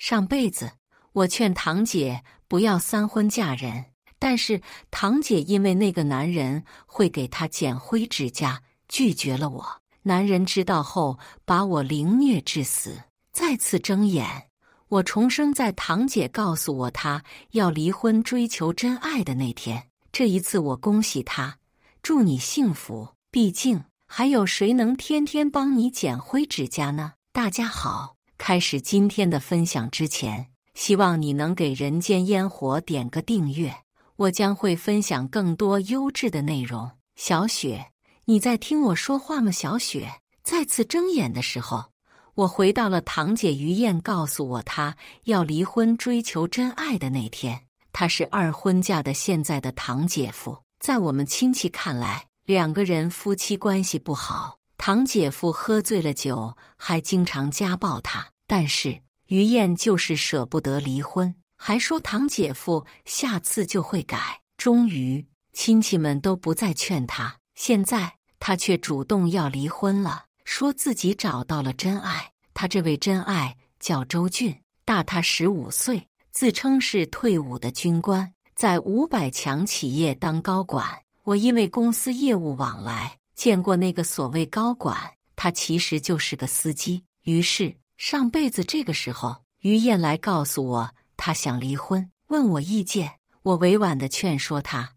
上辈子我劝堂姐不要三婚嫁人，但是堂姐因为那个男人会给她剪灰指甲，拒绝了我。男人知道后，把我凌虐致死。再次睁眼，我重生在堂姐告诉我她要离婚、追求真爱的那天。这一次，我恭喜她，祝你幸福。毕竟，还有谁能天天帮你剪灰指甲呢？大家好，开始今天的分享之前，希望你能给人间烟火点个订阅，我将会分享更多优质的内容。小雪，你在听我说话吗？小雪再次睁眼的时候，我回到了堂姐于燕告诉我她要离婚追求真爱的那天。她是二婚嫁的现在的堂姐夫，在我们亲戚看来，两个人夫妻关系不好。堂姐夫喝醉了酒，还经常家暴她，但是于燕就是舍不得离婚，还说堂姐夫下次就会改。终于，亲戚们都不再劝她，现在她却主动要离婚了，说自己找到了真爱。她这位真爱叫周俊，大她15岁，自称是退伍的军官，在500强企业当高管。我因为公司业务往来，见过那个所谓高管，他其实就是个司机。于是上辈子这个时候，于燕来告诉我她想离婚，问我意见。我委婉地劝说她，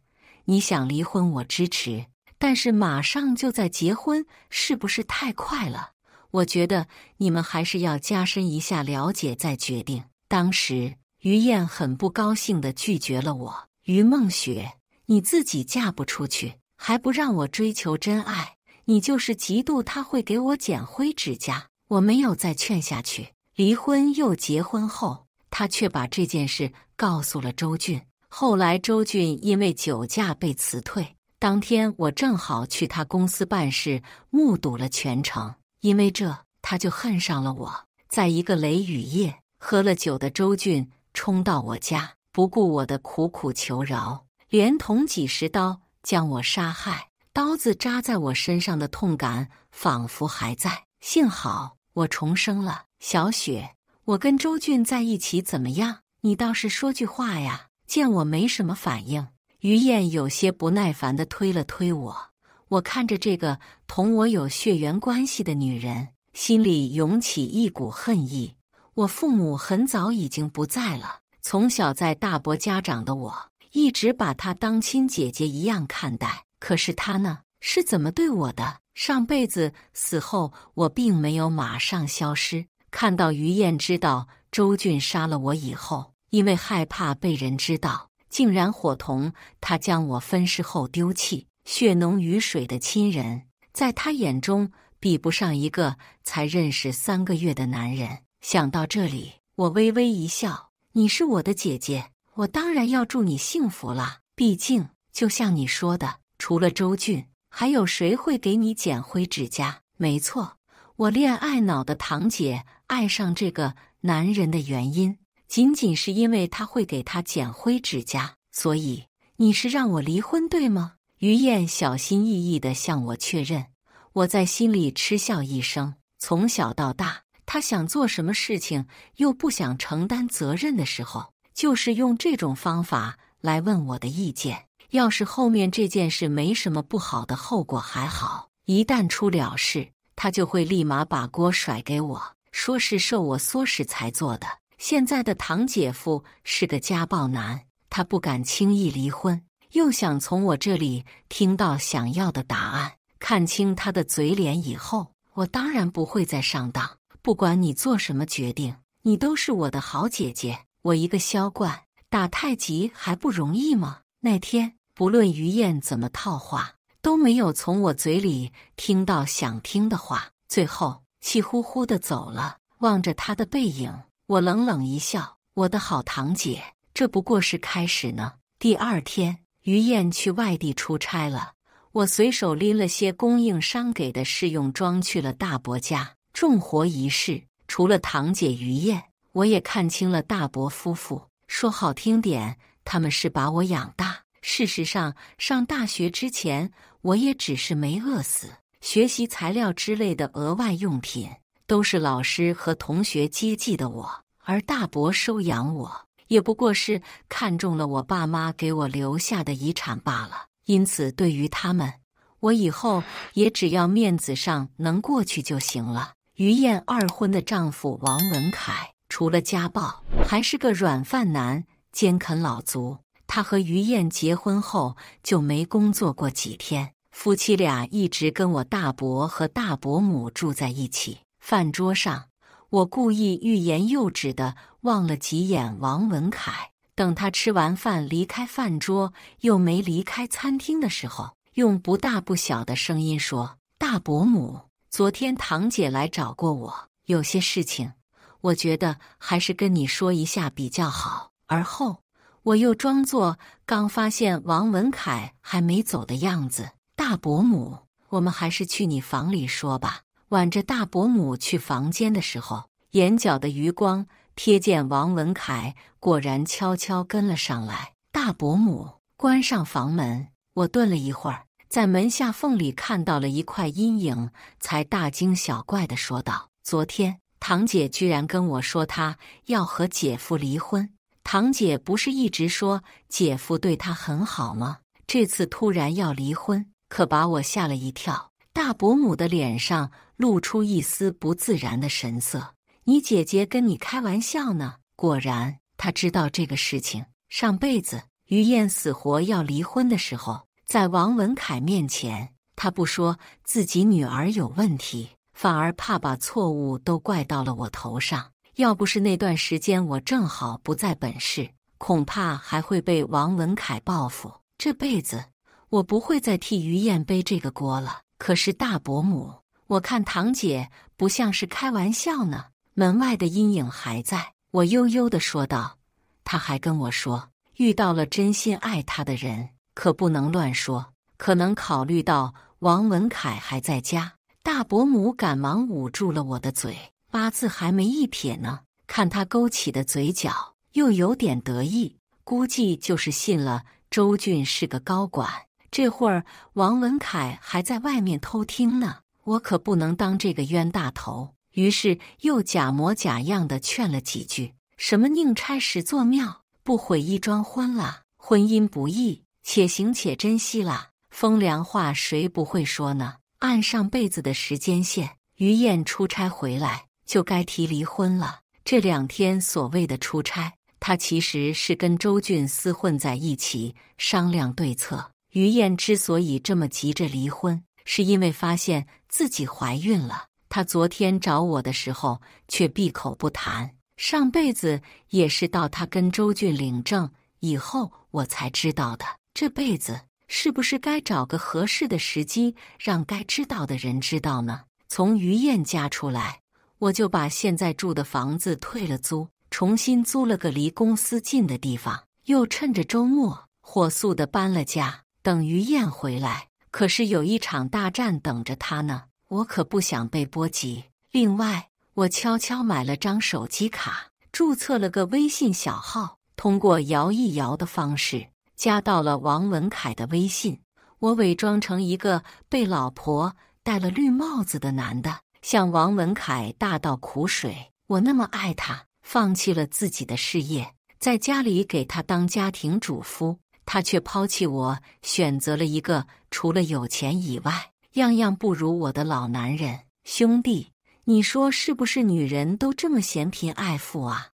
你想离婚我支持，但是马上就在结婚是不是太快了？我觉得你们还是要加深一下了解再决定。当时于燕很不高兴地拒绝了我。于梦雪，你自己嫁不出去，还不让我追求真爱，你就是嫉妒他会给我剪灰指甲。我没有再劝下去。离婚又结婚后，他却把这件事告诉了周俊。后来周俊因为酒驾被辞退，当天我正好去他公司办事，目睹了全程。因为这，他就恨上了我。在一个雷雨夜，喝了酒的周俊冲到我家，不顾我的苦苦求饶，连捅几十刀将我杀害。刀子扎在我身上的痛感仿佛还在。幸好我重生了。小雪，我跟周俊在一起怎么样？你倒是说句话呀！见我没什么反应，于燕有些不耐烦地推了推我。我看着这个同我有血缘关系的女人，心里涌起一股恨意。我父母很早已经不在了，从小在大伯家长的我，一直把她当亲姐姐一样看待。可是她呢，是怎么对我的？上辈子死后，我并没有马上消失。看到于燕知道周俊杀了我以后，因为害怕被人知道，竟然伙同他将我分尸后丢弃。血浓于水的亲人，在他眼中比不上一个才认识3个月的男人。想到这里，我微微一笑。你是我的姐姐，我当然要祝你幸福了。毕竟，就像你说的，除了周俊，还有谁会给你剪灰指甲？没错，我恋爱脑的堂姐爱上这个男人的原因，仅仅是因为他会给她剪灰指甲。所以，你是让我离婚，对吗？于燕小心翼翼地向我确认。我在心里嗤笑一声。从小到大，她想做什么事情又不想承担责任的时候，就是用这种方法来问我的意见。要是后面这件事没什么不好的后果还好，一旦出了事，她就会立马把锅甩给我，说是受我唆使才做的。现在的堂姐夫是个家暴男，他不敢轻易离婚，又想从我这里听到想要的答案。看清他的嘴脸以后，我当然不会再上当。不管你做什么决定，你都是我的好姐姐。我一个销冠，打太极还不容易吗？那天，不论于燕怎么套话，都没有从我嘴里听到想听的话。最后，气呼呼地走了。望着他的背影，我冷冷一笑。我的好堂姐，这不过是开始呢。第2天，于燕去外地出差了，我随手拎了些供应商给的试用装去了大伯家。重活一世，除了堂姐于燕，我也看清了大伯夫妇。说好听点，他们是把我养大。事实上，上大学之前，我也只是没饿死。学习材料之类的额外用品，都是老师和同学接济的我。而大伯收养我，也不过是看中了我爸妈给我留下的遗产罢了。因此，对于他们，我以后也只要面子上能过去就行了。于燕二婚的丈夫王文凯，除了家暴，还是个软饭男，坚啃老族。他和于燕结婚后就没工作过几天，夫妻俩一直跟我大伯和大伯母住在一起。饭桌上，我故意欲言又止的望了几眼王文凯，等他吃完饭离开饭桌又没离开餐厅的时候，用不大不小的声音说：“大伯母，昨天堂姐来找过我，有些事情，我觉得还是跟你说一下比较好。”而后，我又装作刚发现王文凯还没走的样子：“大伯母，我们还是去你房里说吧。”挽着大伯母去房间的时候，眼角的余光瞥见王文凯果然悄悄跟了上来。大伯母关上房门，我顿了一会儿，在门下缝里看到了一块阴影，才大惊小怪地说道：“昨天堂姐居然跟我说她要和姐夫离婚。堂姐不是一直说姐夫对她很好吗？这次突然要离婚，可把我吓了一跳。”大伯母的脸上露出一丝不自然的神色：“你姐姐跟你开玩笑呢？”果然，她知道这个事情。上辈子于燕死活要离婚的时候，在王文凯面前，她不说自己女儿有问题，反而怕把错误都怪到了我头上。要不是那段时间我正好不在本市，恐怕还会被王文凯报复。这辈子我不会再替于燕背这个锅了。可是大伯母，我看堂姐不像是开玩笑呢。门外的阴影还在，我悠悠地说道。他还跟我说，遇到了真心爱他的人，可不能乱说。可能考虑到王文凯还在家，大伯母赶忙捂住了我的嘴，八字还没一撇呢。看他勾起的嘴角，又有点得意，估计就是信了周俊是个高管。这会儿王文凯还在外面偷听呢，我可不能当这个冤大头。于是又假模假样的劝了几句，什么宁拆十座庙，不毁一桩婚啦，婚姻不易，且行且珍惜啦。风凉话谁不会说呢？按上辈子的时间线，于燕出差回来就该提离婚了。这2天所谓的出差，他其实是跟周俊厮混在一起商量对策。于燕之所以这么急着离婚，是因为发现自己怀孕了。她昨天找我的时候却闭口不谈，上辈子也是到她跟周俊领证以后我才知道的。这辈子是不是该找个合适的时机，让该知道的人知道呢？从于燕家出来，我就把现在住的房子退了租，重新租了个离公司近的地方，又趁着周末火速地搬了家。等于燕回来，可是有一场大战等着他呢，我可不想被波及。另外，我悄悄买了张手机卡，注册了个微信小号，通过摇一摇的方式加到了王文凯的微信。我伪装成一个被老婆戴了绿帽子的男的，向王文凯大倒苦水。我那么爱他，放弃了自己的事业，在家里给他当家庭主妇。他却抛弃我，选择了一个除了有钱以外样样不如我的老男人。兄弟，你说是不是女人都这么嫌贫爱富啊？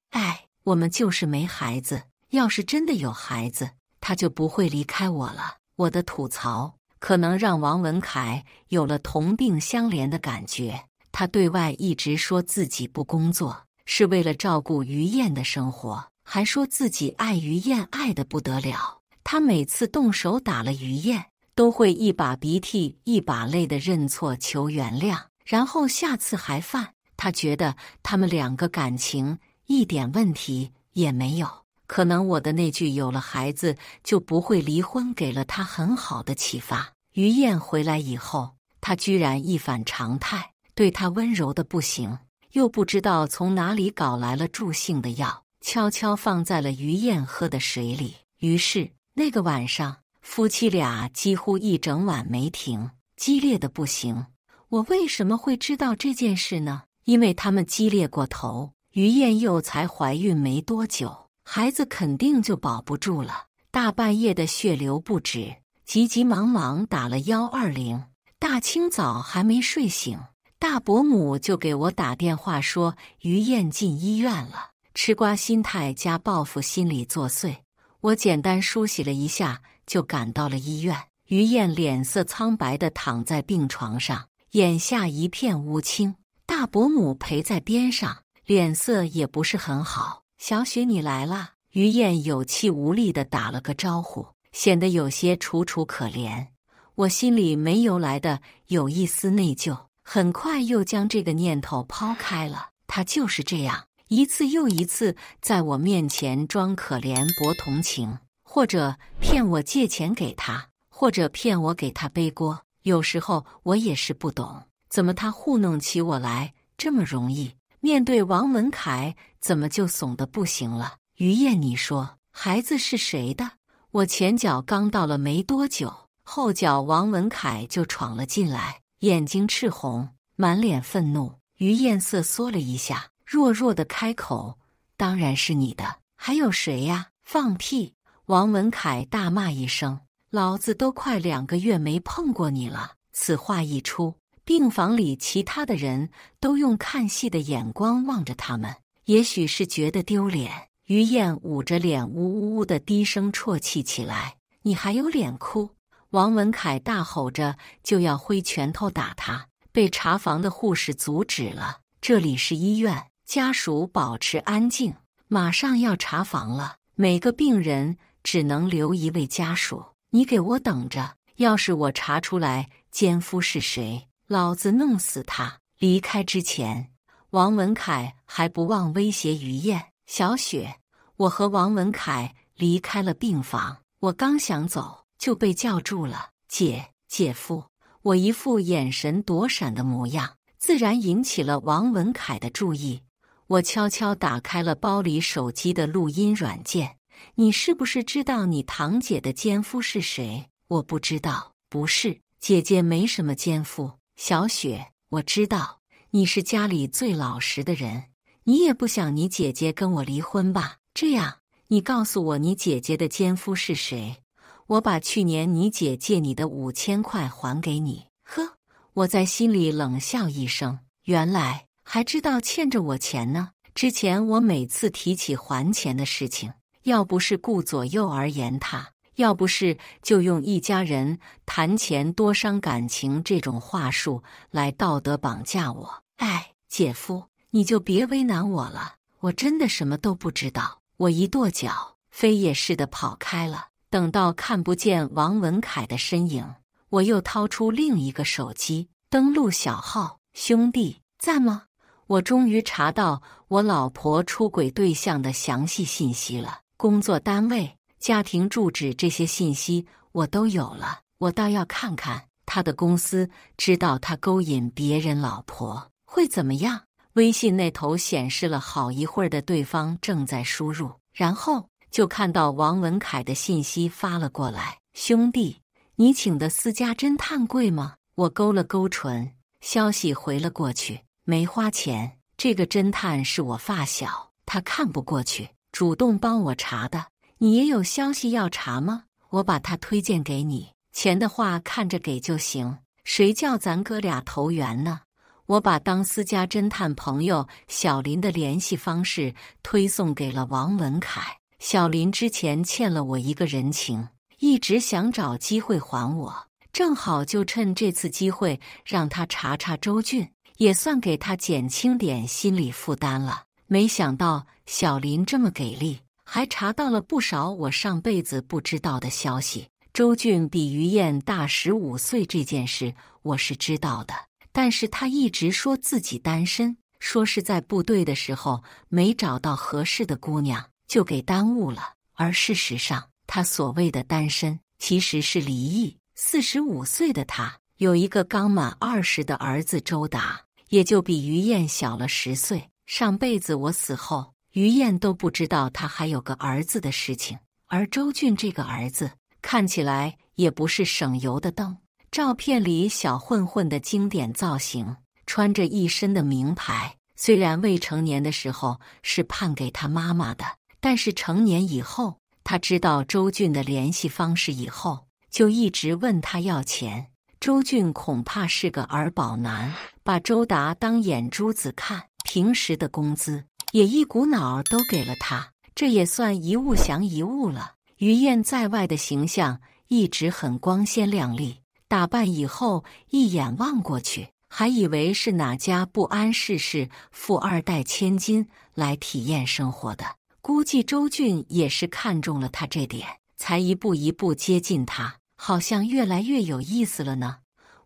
我们就是没孩子，要是真的有孩子，他就不会离开我了。我的吐槽可能让王文凯有了同病相怜的感觉。他对外一直说自己不工作，是为了照顾于燕的生活，还说自己爱于燕爱得不得了。他每次动手打了于燕，都会一把鼻涕一把泪的认错求原谅，然后下次还犯。他觉得他们2个感情一点问题也没有。可能我的那句有了孩子就不会离婚给了他很好的启发。于燕回来以后，他居然一反常态，对他温柔的不行，又不知道从哪里搞来了助兴的药，悄悄放在了于燕喝的水里。于是那个晚上，夫妻俩几乎一整晚没停，激烈的不行。我为什么会知道这件事呢？因为他们激烈过头。于燕又才怀孕没多久，孩子肯定就保不住了。大半夜的血流不止，急急忙忙打了120。大清早还没睡醒，大伯母就给我打电话说于燕进医院了。吃瓜心态加报复心理作祟，我简单梳洗了一下就赶到了医院。于燕脸色苍白地躺在病床上，眼下一片乌青。大伯母陪在边上，脸色也不是很好。小雪你来啦。于燕有气无力地打了个招呼，显得有些楚楚可怜。我心里没由来的有一丝内疚，很快又将这个念头抛开了。他就是这样，一次又一次在我面前装可怜博同情，或者骗我借钱给他，或者骗我给他背锅。有时候我也是不懂，怎么他糊弄起我来这么容易，面对王文凯怎么就怂得不行了。于燕，你说孩子是谁的？我前脚刚到了没多久，后脚王文凯就闯了进来，眼睛赤红，满脸愤怒。于燕瑟缩了一下，弱弱的开口：当然是你的，还有谁呀？放屁！王文凯大骂一声：老子都快2个月没碰过你了。此话一出，病房里其他的人都用看戏的眼光望着他们，也许是觉得丢脸。于燕捂着脸呜呜地低声啜泣起来：你还有脸哭？王文凯大吼着就要挥拳头打他，被查房的护士阻止了。这里是医院，家属保持安静，马上要查房了，每个病人只能留1位家属。你给我等着，要是我查出来奸夫是谁，老子弄死他！离开之前，王文凯还不忘威胁于燕：小雪，我和王文凯离开了病房，我刚想走就被叫住了。姐夫，我一副眼神躲闪的模样，自然引起了王文凯的注意。我悄悄打开了包里手机的录音软件。你是不是知道你堂姐的奸夫是谁？我不知道。不是，姐姐没什么奸夫。小雪，我知道你是家里最老实的人，你也不想你姐姐跟我离婚吧？这样，你告诉我你姐姐的奸夫是谁，我把去年你姐借你的5000块还给你。呵，我在心里冷笑一声，原来还知道欠着我钱呢。之前我每次提起还钱的事情，要不是顾左右而言他，要不是就用一家人谈钱多伤感情这种话术来道德绑架我。哎，姐夫，你就别为难我了，我真的什么都不知道。我一跺脚，飞也似的跑开了。等到看不见王文凯的身影，我又掏出另一个手机，登录小号：兄弟，在吗？我终于查到我老婆出轨对象的详细信息了，工作单位、家庭住址这些信息我都有了。我倒要看看他的公司知道他勾引别人老婆会怎么样。微信那头显示了好一会儿的对方正在输入，然后就看到王文凯的信息发了过来：兄弟，你请的私家侦探贵吗？我勾了勾唇，消息回了过去：没花钱，这个侦探是我发小，他看不过去，主动帮我查的。你也有消息要查吗？我把他推荐给你，钱的话看着给就行，谁叫咱哥俩投缘呢？我把当私家侦探朋友小林的联系方式推送给了王文凯。小林之前欠了我一个人情，一直想找机会还我，正好就趁这次机会让他查查周俊，也算给他减轻点心理负担了。没想到小林这么给力，还查到了不少我上辈子不知道的消息。周俊比于燕大15岁这件事我是知道的，但是他一直说自己单身，说是在部队的时候没找到合适的姑娘，就给耽误了。而事实上，他所谓的单身其实是离异。45岁的他有一个刚满20的儿子周达，也就比于燕小了10岁。上辈子我死后，于燕都不知道他还有个儿子的事情。而周俊这个儿子看起来也不是省油的灯，照片里小混混的经典造型，穿着一身的名牌虽然未成年的时候是判给他妈妈的，但是成年以后，他知道周俊的联系方式以后，就一直问他要钱。周俊恐怕是个儿保男，把周达当眼珠子看，平时的工资也一股脑都给了他，这也算一物降一物了。于燕在外的形象一直很光鲜亮丽，打扮以后一眼望过去，还以为是哪家不谙世事富二代千金来体验生活的。估计周俊也是看中了他这点，才一步一步接近他，好像越来越有意思了呢。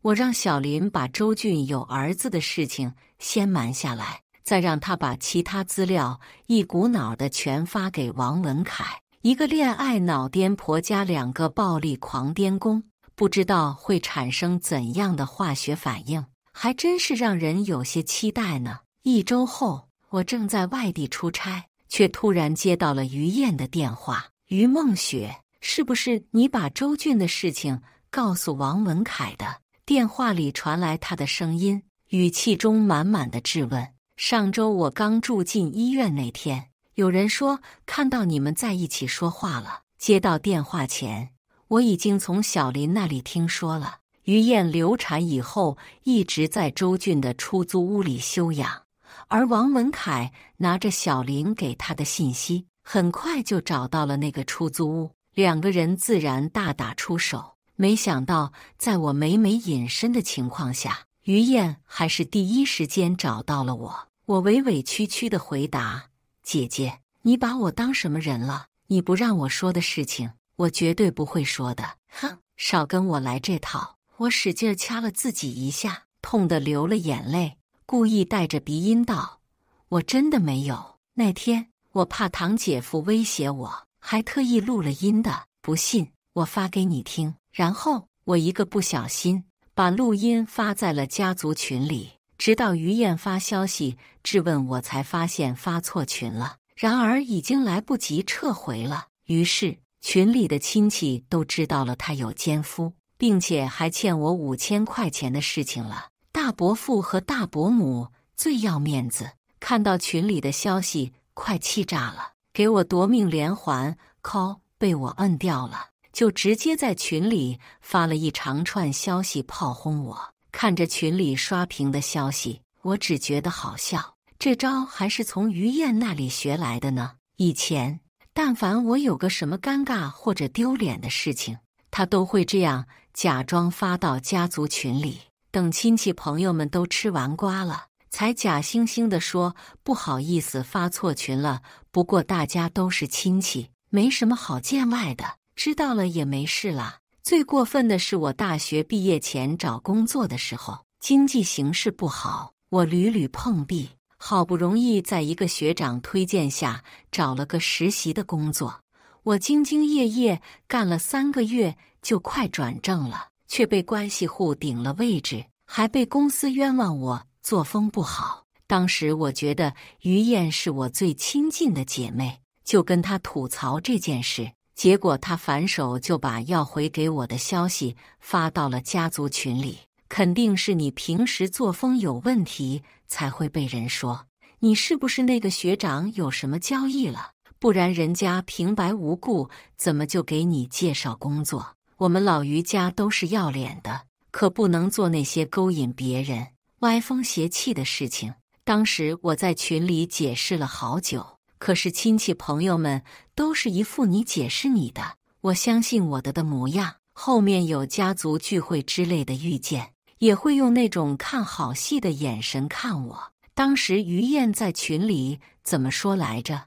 我让小林把周俊有儿子的事情先瞒下来，再让他把其他资料一股脑的全发给王文凯。一个恋爱脑颠婆加两个暴力狂颠公，不知道会产生怎样的化学反应，还真是让人有些期待呢。1周后，我正在外地出差，却突然接到了于燕的电话。于梦雪，是不是你把周俊的事情告诉王文凯的？电话里传来他的声音，语气中满满的质问。上周我刚住进医院那天，有人说看到你们在一起说话了。接到电话前，我已经从小林那里听说了，于燕流产以后一直在周俊的出租屋里休养，而王文凯拿着小林给他的信息，很快就找到了那个出租屋，两个人自然大打出手。没想到在我每隐身的情况下，于燕还是第一时间找到了我。我委委屈屈地回答：姐姐，你把我当什么人了？你不让我说的事情，我绝对不会说的。哼，少跟我来这套。我使劲掐了自己一下，痛得流了眼泪，故意带着鼻音道：我真的没有。那天我怕堂姐夫威胁我，还特意录了音的，不信我发给你听。然后我一个不小心把录音发在了家族群里，直到于燕发消息质问我才发现发错群了，然而已经来不及撤回了。于是群里的亲戚都知道了他有奸夫，并且还欠我5000块钱的事情了。大伯父和大伯母最要面子，看到群里的消息快气炸了，给我夺命连环 call， 被我摁掉了，就直接在群里发了一长串消息炮轰我。看着群里刷屏的消息，我只觉得好笑，这招还是从于燕那里学来的呢。以前但凡我有个什么尴尬或者丢脸的事情，他都会这样假装发到家族群里，等亲戚朋友们都吃完瓜了，才假惺惺地说不好意思发错群了，不过大家都是亲戚，没什么好见外的，知道了也没事啦。最过分的是我大学毕业前找工作的时候，经济形势不好，我屡屡碰壁，好不容易在一个学长推荐下找了个实习的工作，我兢兢业业干了3个月就快转正了，却被关系户顶了位置，还被公司冤枉我作风不好。当时我觉得于燕是我最亲近的姐妹，就跟她吐槽这件事，结果她反手就把要回给我的消息发到了家族群里，肯定是你平时作风有问题才会被人说，你是不是那个学长有什么交易了？不然人家平白无故怎么就给你介绍工作？我们老于家都是要脸的，可不能做那些勾引别人、歪风邪气的事情。当时我在群里解释了好久，可是亲戚朋友们都是一副你解释你的，我相信我的模样。后面有家族聚会之类的遇见，也会用那种看好戏的眼神看我。当时于燕在群里怎么说来着？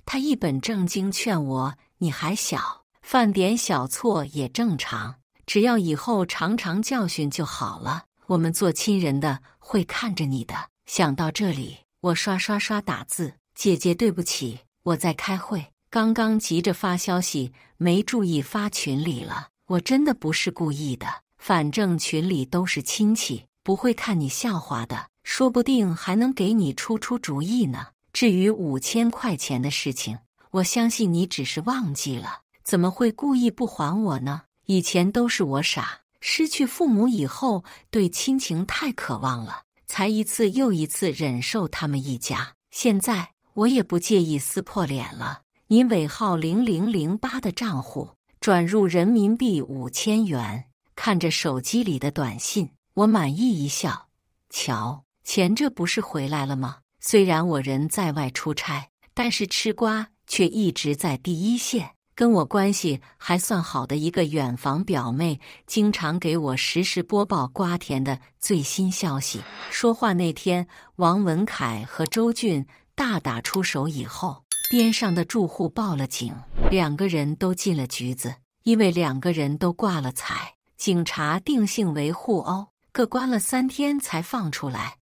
她一本正经劝我，你还小，犯点小错也正常，只要以后常常教训就好了，我们做亲人的会看着你的。想到这里，我刷刷刷打字，姐姐对不起，我在开会，刚刚急着发消息，没注意发群里了，我真的不是故意的，反正群里都是亲戚，不会看你笑话的，说不定还能给你出主意呢。至于5000块钱的事情，我相信你只是忘记了，怎么会故意不还我呢？以前都是我傻，失去父母以后对亲情太渴望了，才一次又一次忍受他们一家。现在我也不介意撕破脸了。您尾号0008的账户转入人民币5000元。看着手机里的短信，我满意一笑。瞧，钱这不是回来了吗？虽然我人在外出差，但是吃瓜却一直在第一线。跟我关系还算好的一个远房表妹，经常给我实时播报瓜田的最新消息。说话那天，王文凯和周俊大打出手以后，边上的住户报了警，2个人都进了局子，因为2个人都挂了彩。警察定性为互殴，各关了3天才放出来。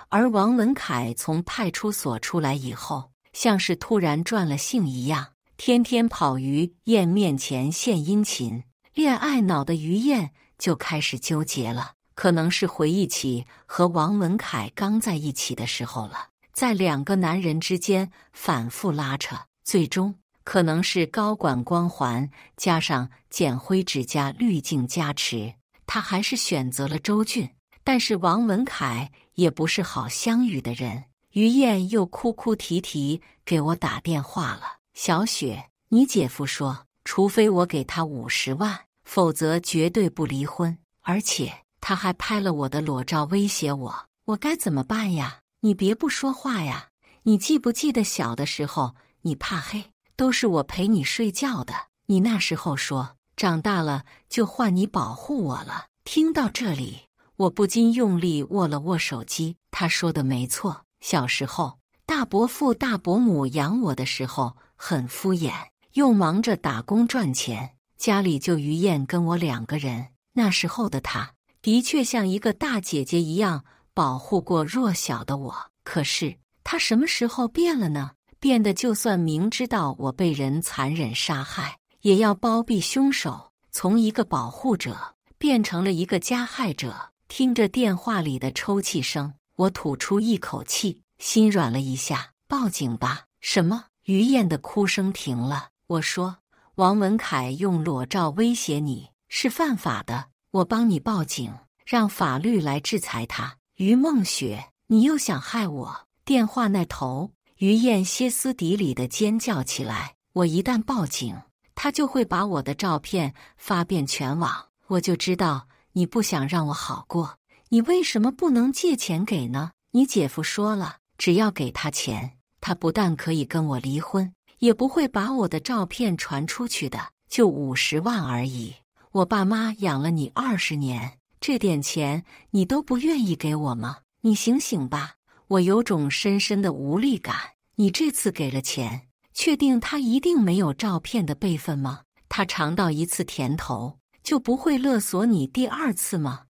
而王文凯从派出所出来以后，像是突然转了性一样，天天跑于燕面前献殷勤。恋爱脑的于燕就开始纠结了，可能是回忆起和王文凯刚在一起的时候了，在2个男人之间反复拉扯，最终可能是高管光环加上剪灰指甲滤镜加持，他还是选择了周俊。但是王文凯也不是好相遇的人，于燕又哭哭啼啼给我打电话了。小雪，你姐夫说，除非我给他50万，否则绝对不离婚。而且他还拍了我的裸照威胁我，我该怎么办呀？你别不说话呀！你记不记得小的时候，你怕黑，都是我陪你睡觉的。你那时候说，长大了就换你保护我了。听到这里，我不禁用力握了握手机。他说的没错，小时候大伯父大伯母养我的时候很敷衍，又忙着打工赚钱，家里就于燕跟我2个人。那时候的他的确像一个大姐姐一样保护过弱小的我。可是他什么时候变了呢？变得就算明知道我被人残忍杀害，也要包庇凶手，从一个保护者变成了一个加害者。听着电话里的抽泣声，我吐出一口气，心软了一下。报警吧。什么？于燕的哭声停了。我说，王文凯用裸照威胁你是犯法的，我帮你报警，让法律来制裁他。于梦雪，你又想害我？电话那头，于燕歇斯底里地尖叫起来。我一旦报警，他就会把我的照片发遍全网，我就知道你不想让我好过。你为什么不能借钱给呢？你姐夫说了，只要给他钱，他不但可以跟我离婚，也不会把我的照片传出去的，就50万而已。我爸妈养了你20年，这点钱你都不愿意给我吗？你醒醒吧！我有种深深的无力感。你这次给了钱，确定他一定没有照片的备份吗？他尝到一次甜头，就不会勒索你第2次吗？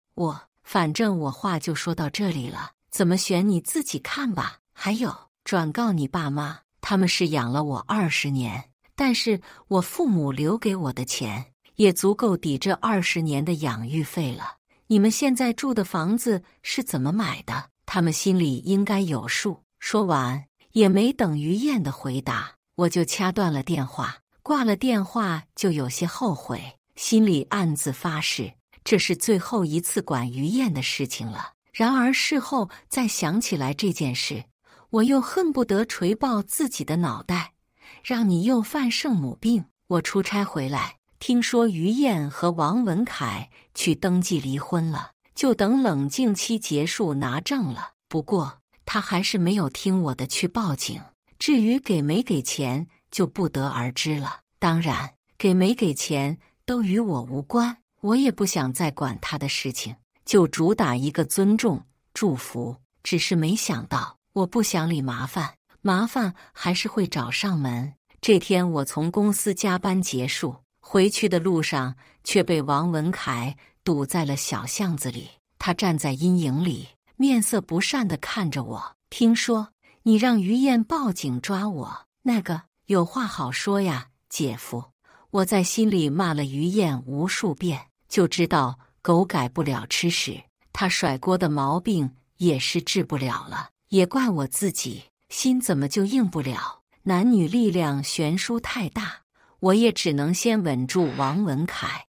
反正我话就说到这里了，怎么选你自己看吧。还有，转告你爸妈，他们是养了我20年，但是我父母留给我的钱也足够抵这20年的养育费了。你们现在住的房子是怎么买的？他们心里应该有数。说完，也没等于燕的回答，我就掐断了电话。挂了电话就有些后悔，心里暗自发誓，这是最后一次管于燕的事情了。然而事后再想起来这件事，我又恨不得锤爆自己的脑袋，让你又犯圣母病。我出差回来，听说于燕和王文凯去登记离婚了，就等冷静期结束拿证了。不过他还是没有听我的去报警，至于给没给钱就不得而知了。当然，给没给钱都与我无关，我也不想再管他的事情，就主打一个尊重、祝福。只是没想到，我不想理麻烦，麻烦还是会找上门。这天我从公司加班结束，回去的路上却被王文凯堵在了小巷子里。他站在阴影里，面色不善地看着我。听说你让于燕报警抓我，那个有话好说呀，姐夫。我在心里骂了于燕无数遍，就知道狗改不了吃屎，他甩锅的毛病也是治不了了。也怪我自己，心怎么就硬不了？男女力量悬殊太大，我也只能先稳住王文凯。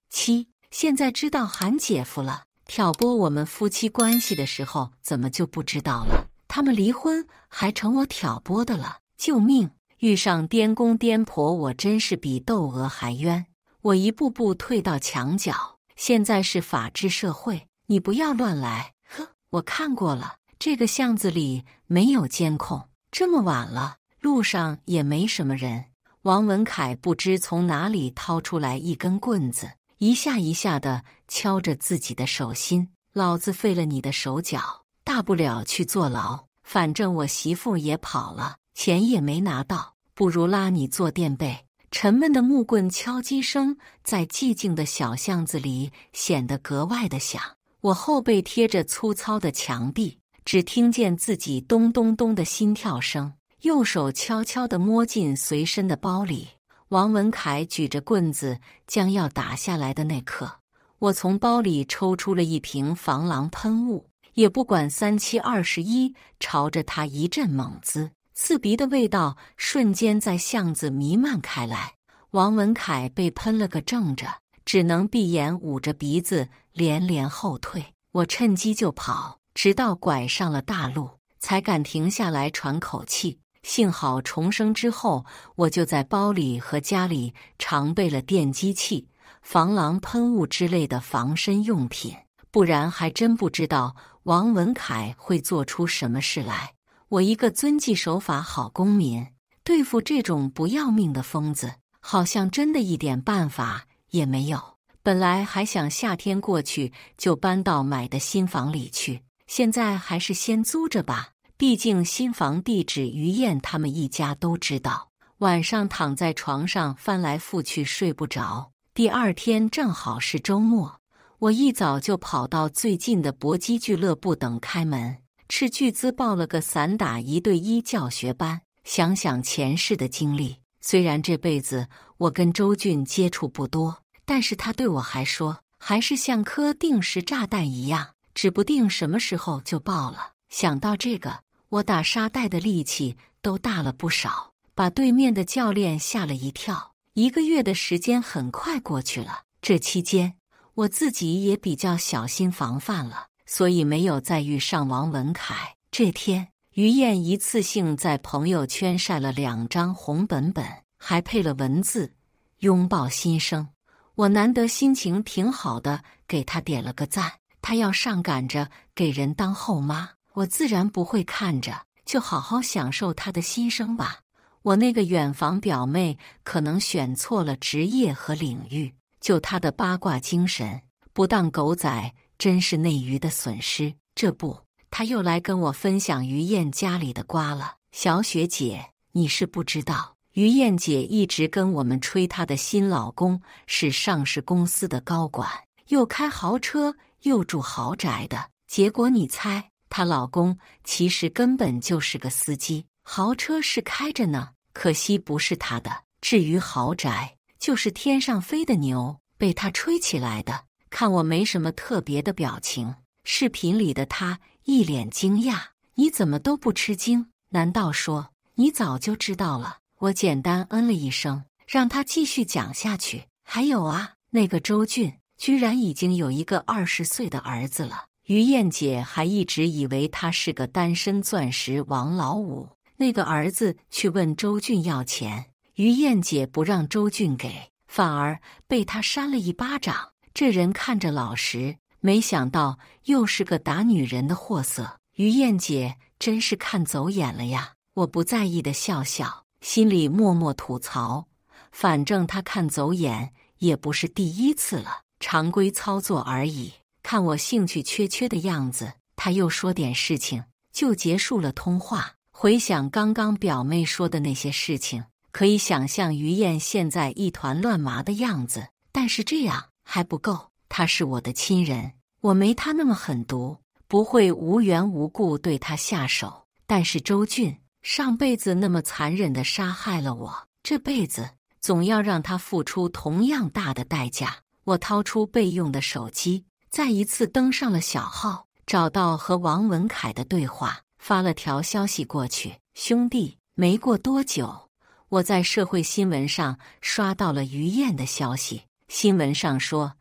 现在知道喊姐夫了，挑拨我们夫妻关系的时候，怎么就不知道了？他们离婚还成我挑拨的了！救命！遇上颠公颠婆，我真是比窦娥还冤。我一步步退到墙角。现在是法治社会，你不要乱来。呵，我看过了，这个巷子里没有监控，这么晚了，路上也没什么人。王文凯不知从哪里掏出来一根棍子，一下一下的敲着自己的手心。老子废了你的手脚，大不了去坐牢，反正我媳妇也跑了，钱也没拿到，不如拉你做垫背。沉闷的木棍敲击声在寂静的小巷子里显得格外的响。我后背贴着粗糙的墙壁，只听见自己咚咚咚的心跳声，右手悄悄地摸进随身的包里。王文凯举着棍子将要打下来的那刻，我从包里抽出了一瓶防狼喷雾，也不管3721，朝着他一阵猛滋。刺鼻的味道瞬间在巷子弥漫开来，王文凯被喷了个正着，只能闭眼捂着鼻子连连后退。我趁机就跑，直到拐上了大路，才敢停下来喘口气。幸好重生之后，我就在包里和家里常备了电击器、防狼喷雾之类的防身用品，不然还真不知道王文凯会做出什么事来。我一个遵纪守法好公民，对付这种不要命的疯子，好像真的一点办法也没有。本来还想夏天过去就搬到买的新房里去，现在还是先租着吧，毕竟新房地址于燕他们一家都知道。晚上躺在床上翻来覆去睡不着，第二天正好是周末，我一早就跑到最近的搏击俱乐部等开门，斥巨资报了个散打1对1教学班。想想前世的经历，虽然这辈子我跟周俊接触不多，但是他对我还说，还是像颗定时炸弹一样，指不定什么时候就爆了。想到这个，我打沙袋的力气都大了不少，把对面的教练吓了一跳。1个月的时间很快过去了，这期间我自己也比较小心防范了，所以没有再遇上王文凯。这天，于燕一次性在朋友圈晒了2张红本本，还配了文字拥抱新生。我难得心情挺好的，给她点了个赞。她要上赶着给人当后妈，我自然不会看着，就好好享受她的新生吧。我那个远房表妹可能选错了职业和领域，就她的八卦精神，不当狗仔真是内娱的损失。这不，她又来跟我分享于燕家里的瓜了。小雪姐，你是不知道，于燕姐一直跟我们吹她的新老公是上市公司的高管，又开豪车又住豪宅的。结果你猜，她老公其实根本就是个司机，豪车是开着呢，可惜不是她的。至于豪宅，就是天上飞的牛，被她吹起来的。看我没什么特别的表情，视频里的她一脸惊讶，你怎么都不吃惊？难道说你早就知道了？我简单嗯了一声，让他继续讲下去。还有啊，那个周俊居然已经有一个20岁的儿子了。于燕姐还一直以为他是个单身钻石王老五。那个儿子去问周俊要钱，于燕姐不让周俊给，反而被他扇了一巴掌。这人看着老实，没想到又是个打女人的货色。于燕姐真是看走眼了呀！我不在意的笑笑，心里默默吐槽，反正他看走眼也不是第一次了，常规操作而已。看我兴趣缺缺的样子，他又说点事情，就结束了通话。回想刚刚表妹说的那些事情，可以想象于燕现在一团乱麻的样子。但是这样还不够，他是我的亲人，我没他那么狠毒，不会无缘无故对他下手。但是周俊上辈子那么残忍地杀害了我，这辈子总要让他付出同样大的代价。我掏出备用的手机，再一次登上了小号，找到和王文凯的对话，发了条消息过去。兄弟，没过多久，我在社会新闻上刷到了于燕的消息。新闻上说，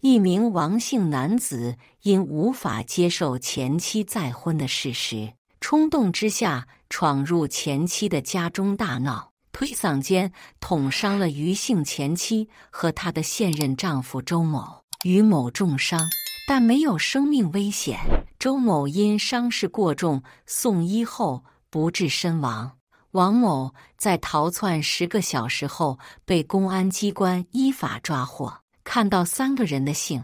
一名王姓男子因无法接受前妻再婚的事实，冲动之下闯入前妻的家中大闹，推搡间捅伤了余姓前妻和她的现任丈夫周某。余某重伤，但没有生命危险。周某因伤势过重，送医后不治身亡。王某在逃窜10个小时后被公安机关依法抓获。看到3个人的姓，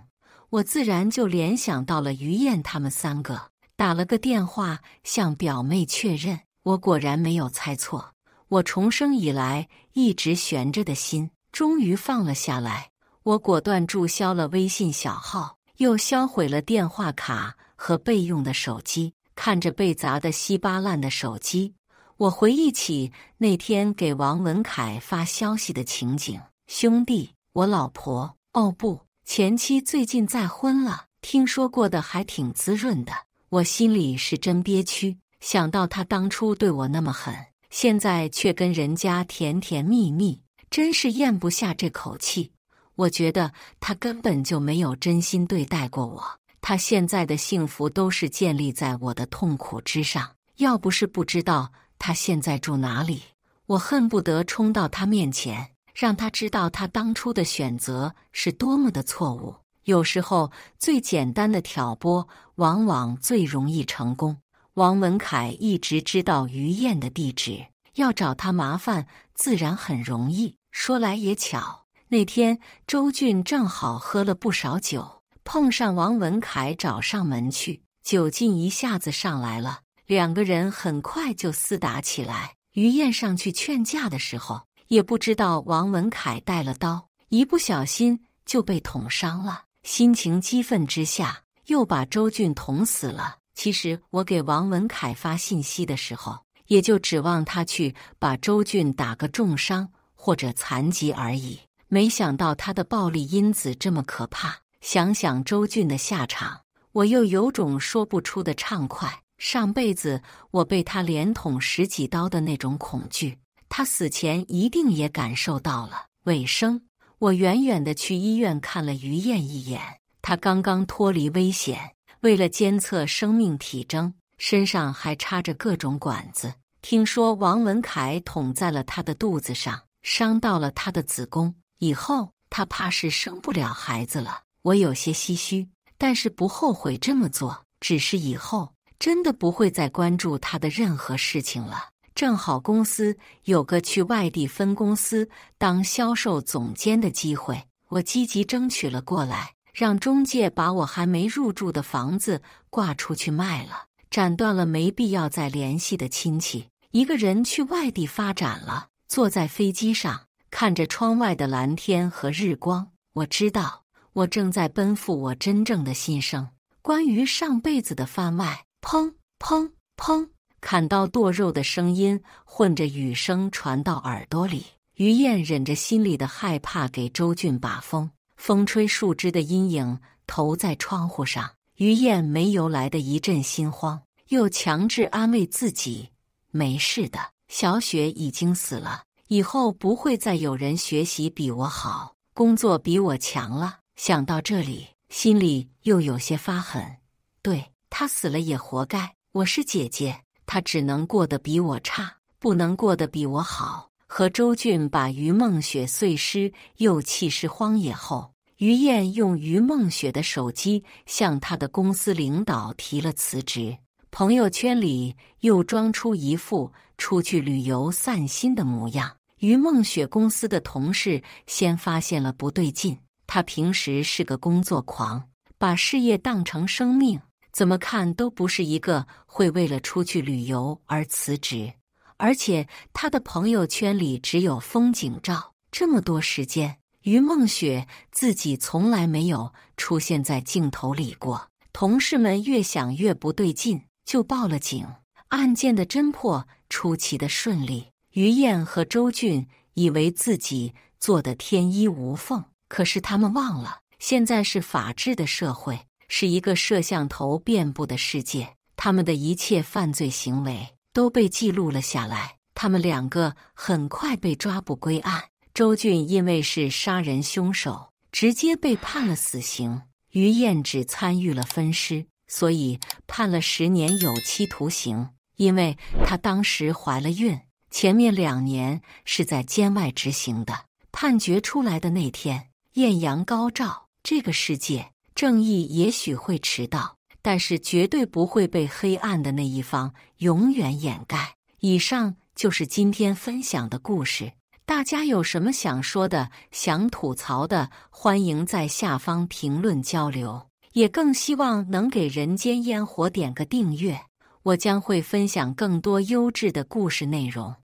我自然就联想到了于燕他们3个，打了个电话向表妹确认。我果然没有猜错，我重生以来一直悬着的心终于放了下来。我果断注销了微信小号，又销毁了电话卡和备用的手机。看着被砸得稀巴烂的手机，我回忆起那天给王文凯发消息的情景。兄弟，我老婆，哦不，前妻最近再婚了，听说过的还挺滋润的。我心里是真憋屈，想到他当初对我那么狠，现在却跟人家甜甜蜜蜜，真是咽不下这口气。我觉得他根本就没有真心对待过我，他现在的幸福都是建立在我的痛苦之上。要不是不知道他现在住哪里，我恨不得冲到他面前，让他知道他当初的选择是多么的错误。有时候最简单的挑拨往往最容易成功。王文凯一直知道于燕的地址，要找他麻烦自然很容易。说来也巧，那天周俊正好喝了不少酒，碰上王文凯找上门去，酒劲一下子上来了，2个人很快就厮打起来。于燕上去劝架的时候，也不知道王文凯带了刀，一不小心就被捅伤了。心情激愤之下，又把周俊捅死了。其实我给王文凯发信息的时候，也就指望他去把周俊打个重伤或者残疾而已，没想到他的暴力因子这么可怕。想想周俊的下场，我又有种说不出的畅快。上辈子我被他连捅10几刀的那种恐惧，他死前一定也感受到了。尾声，我远远地去医院看了于燕一眼，她刚刚脱离危险，为了监测生命体征，身上还插着各种管子。听说王文凯捅在了她的肚子上，伤到了她的子宫，以后她怕是生不了孩子了。我有些唏嘘，但是不后悔这么做，只是以后真的不会再关注他的任何事情了。正好公司有个去外地分公司当销售总监的机会，我积极争取了过来，让中介把我还没入住的房子挂出去卖了，斩断了没必要再联系的亲戚。一个人去外地发展了，坐在飞机上，看着窗外的蓝天和日光，我知道我正在奔赴我真正的心声。关于上辈子的番外，砰砰砰，砍刀剁肉的声音混着雨声传到耳朵里。于燕忍着心里的害怕，给周俊把风，风吹树枝的阴影投在窗户上。于燕没由来的一阵心慌，又强制安慰自己，没事的，小雪已经死了，以后不会再有人学习比我好，工作比我强了。想到这里，心里又有些发狠。对，她死了也活该，我是姐姐，她只能过得比我差，不能过得比我好。和周俊把于梦雪碎尸又弃尸荒野后，于燕用于梦雪的手机向她的公司领导提了辞职，朋友圈里又装出一副出去旅游散心的模样。于梦雪公司的同事先发现了不对劲，他平时是个工作狂，把事业当成生命，怎么看都不是一个会为了出去旅游而辞职。而且他的朋友圈里只有风景照，这么多时间，于梦雪自己从来没有出现在镜头里过。同事们越想越不对劲，就报了警。案件的侦破出奇的顺利，于燕和周俊以为自己做得天衣无缝，可是他们忘了，现在是法治的社会，是一个摄像头遍布的世界，他们的一切犯罪行为都被记录了下来。他们2个很快被抓捕归案。周俊因为是杀人凶手，直接被判了死刑。于燕只参与了分尸，所以判了10年有期徒刑。因为她当时怀了孕，前面2年是在监外执行的。判决出来的那天，艳阳高照，这个世界正义也许会迟到，但是绝对不会被黑暗的那一方永远掩盖。以上就是今天分享的故事，大家有什么想说的、想吐槽的，欢迎在下方评论交流。也更希望能给人间烟火点个订阅，我将会分享更多优质的故事内容。